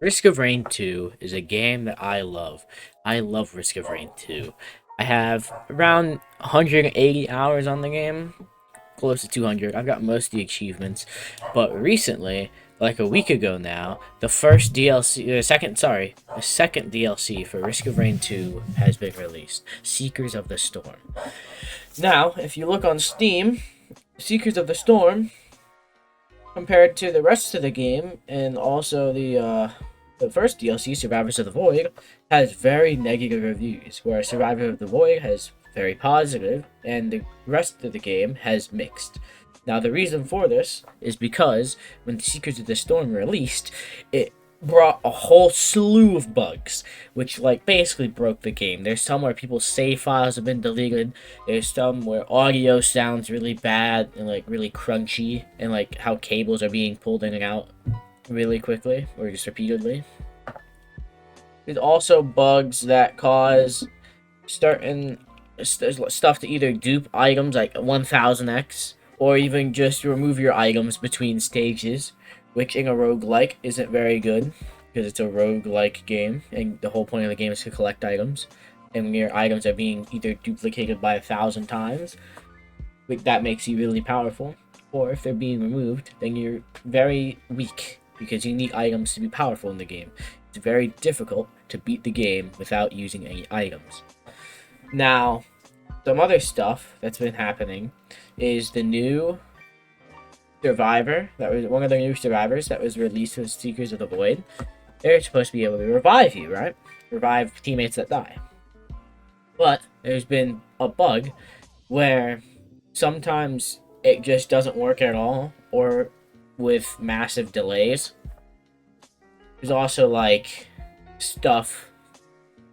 Risk of Rain 2 is a game that I love. I love Risk of Rain 2. I have around 180 hours on the game, close to 200. I've got most of the achievements, but recently, like a week ago now, the first DLC, the second DLC for Risk of Rain 2 has been released. Seekers of the Storm. Now, if you look on Steam, Seekers of the Storm, compared to the rest of the game, and also the first DLC, Survivors of the Void, has very negative reviews, where Survivor of the Void has very positive, and the rest of the game has mixed. Now, the reason for this is because when Seekers of the Storm released, it brought a whole slew of bugs, which basically broke the game. There's some where people's save files have been deleted. There's some where audio sounds really bad and really crunchy, and how cables are being pulled in and out really quickly or just repeatedly. There's also bugs that cause certain stuff to either dupe items like 1000x or even just remove your items between stages, which in a roguelike isn't very good because it's a roguelike game and the whole point of the game is to collect items. And when your items are being either duplicated by 1,000 times, that makes you really powerful. Or if they're being removed, then you're very weak because you need items to be powerful in the game. It's very difficult to beat the game without using any items. Now, some other stuff that's been happening is the new survivor, that was one of the new survivors that was released with Seekers of the Void. They're supposed to be able to revive you, right? Revive teammates that die. But there's been a bug where sometimes it just doesn't work at all, or with massive delays. There's also stuff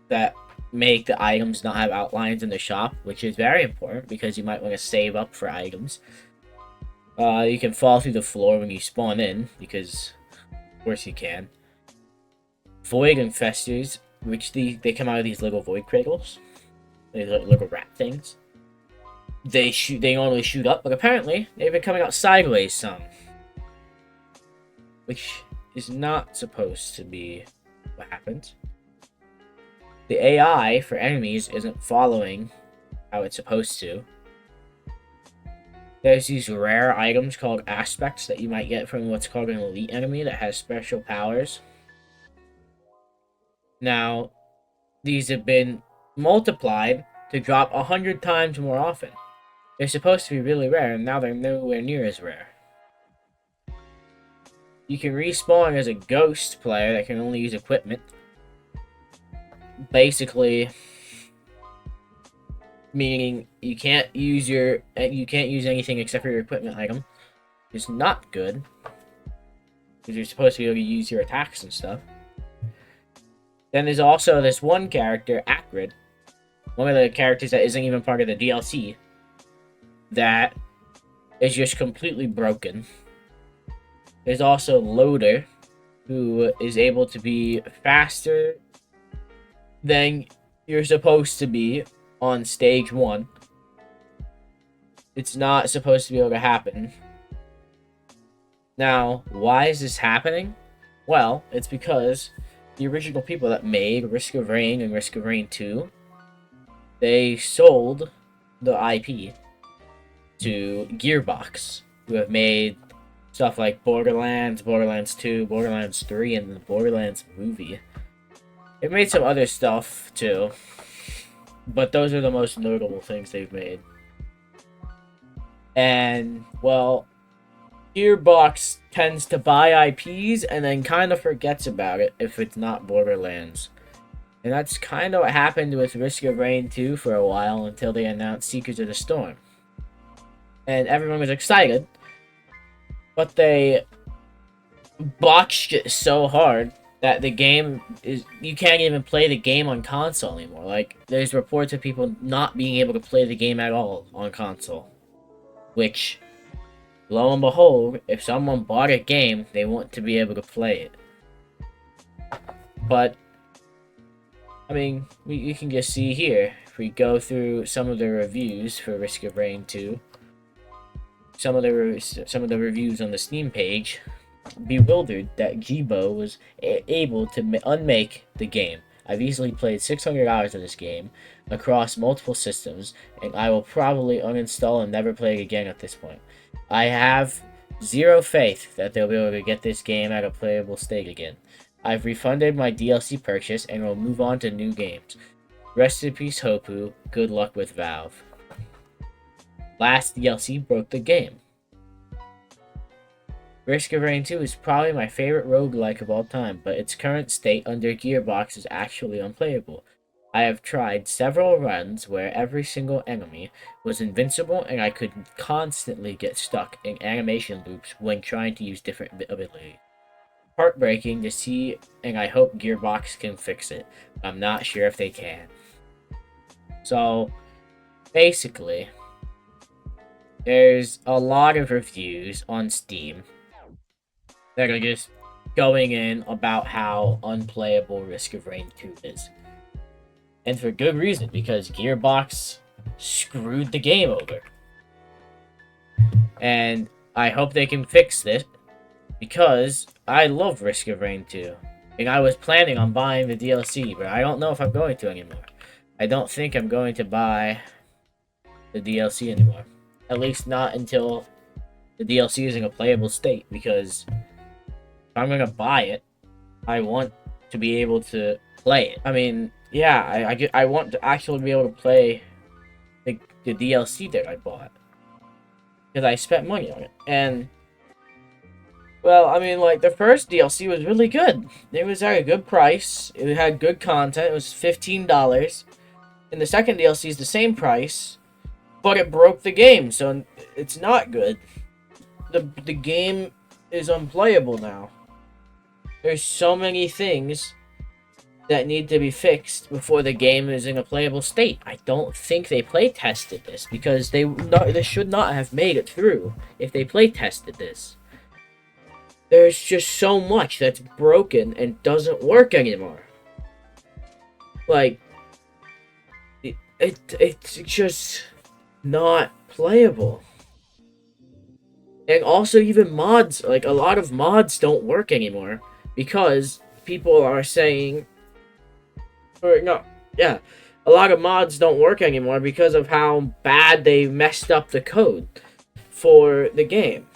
that make the items not have outlines in the shop, which is very important because you might want to save up for items. You can fall through the floor when you spawn in, because of course you can. Void infestors, which they come out of these little void cradles, these little rat things. They normally shoot up, but apparently they've been coming out sideways some, which is not supposed to be what happens. The AI for enemies isn't following how it's supposed to. There's these rare items called aspects that you might get from what's called an elite enemy that has special powers. Now, these have been multiplied to drop 100 times more often. They're supposed to be really rare, and now they're nowhere near as rare. You can respawn as a ghost player that can only use equipment. Basically, meaning you can't use anything except for your equipment item. It's not good because you're supposed to be able to use your attacks and stuff. Then there's also this one character, Acrid, one of the characters that isn't even part of the DLC, that is just completely broken. There's also Loader, who is able to be faster than you're supposed to be on stage 1. It's not supposed to be able to happen. Now, why is this happening? Well, it's because the original people that made Risk of Rain and Risk of Rain 2, they sold the IP to Gearbox, who have made stuff like Borderlands, Borderlands 2, Borderlands 3, and the Borderlands movie. They've made some other stuff too, but those are the most notable things they've made. And, well, Gearbox tends to buy IPs and then kind of forgets about it if it's not Borderlands. And that's kind of what happened with Risk of Rain 2 for a while until they announced Seekers of the Storm. And everyone was excited, but they botched it so hard that the game you can't even play the game on console anymore. There's reports of people not being able to play the game at all on console. Which, lo and behold, if someone bought a game, they want to be able to play it. But, I mean, you can just see here, if we go through some of the reviews for Risk of Rain 2, some of the reviews on the Steam page, bewildered that Jibo was able to unmake the game. I've easily played 600 hours of this game across multiple systems, and I will probably uninstall and never play it again at this point. I have zero faith that they'll be able to get this game at a playable state again. I've refunded my DLC purchase and will move on to new games. Rest in peace, Hopoo. Good luck with Valve. Last DLC broke the game. Risk of Rain 2 is probably my favorite roguelike of all time, but its current state under Gearbox is actually unplayable. I have tried several runs where every single enemy was invincible and I could constantly get stuck in animation loops when trying to use different abilities. Heartbreaking to see, and I hope Gearbox can fix it. I'm not sure if they can. So, basically, there's a lot of reviews on Steam that are just going in about how unplayable Risk of Rain 2 is. And for good reason, because Gearbox screwed the game over. And I hope they can fix this, because I love Risk of Rain 2. And I was planning on buying the DLC, but I don't know if I'm going to anymore. I don't think I'm going to buy the DLC anymore. At least not until the DLC is in a playable state, because if I'm going to buy it, I want to be able to play it. I mean, yeah, I want to actually be able to play the DLC that I bought. Because I spent money on it. And, well, I mean, like, the first DLC was really good. It was at a good price. It had good content. It was $15. And the second DLC is the same price, but it broke the game, so it's not good. The game is unplayable now. There's so many things that need to be fixed before the game is in a playable state. I don't think they play tested this, because they should not have made it through if they play tested this. There's just so much that's broken and doesn't work anymore. Like, it's just not playable. And also, even mods, like, a lot of mods don't work anymore because people are saying, or no, yeah, a lot of mods don't work anymore because of how bad they messed up the code for the game.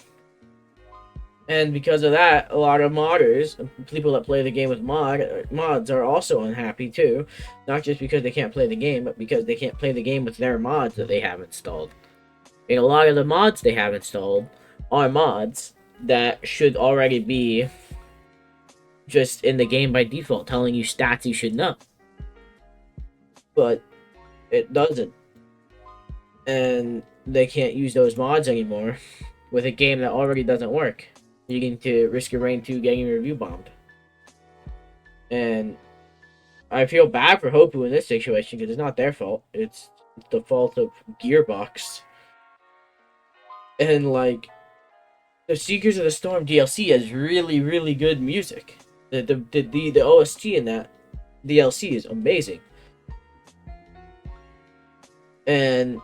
And because of that, a lot of modders, people that play the game with mods, are also unhappy too. Not just because they can't play the game, but because they can't play the game with their mods that they have installed. And a lot of the mods they have installed are mods that should already be just in the game by default, telling you stats you should know. But it doesn't. And they can't use those mods anymore with a game that already doesn't work, leading to Risk of Rain 2 getting review bombed. And I feel bad for Hopoo in this situation, because it's not their fault. It's the fault of Gearbox. And, like, the Seekers of the Storm DLC has really, really good music. The OST in that DLC is amazing. And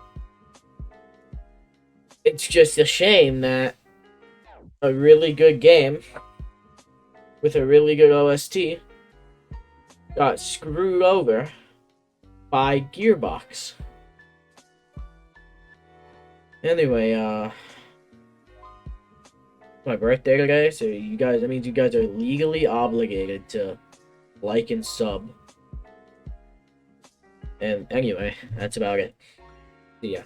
it's just a shame that a really good game with a really good OST got screwed over by Gearbox. Anyway, my birthday today, so that means you guys are legally obligated to like and sub. And anyway, that's about it. See ya.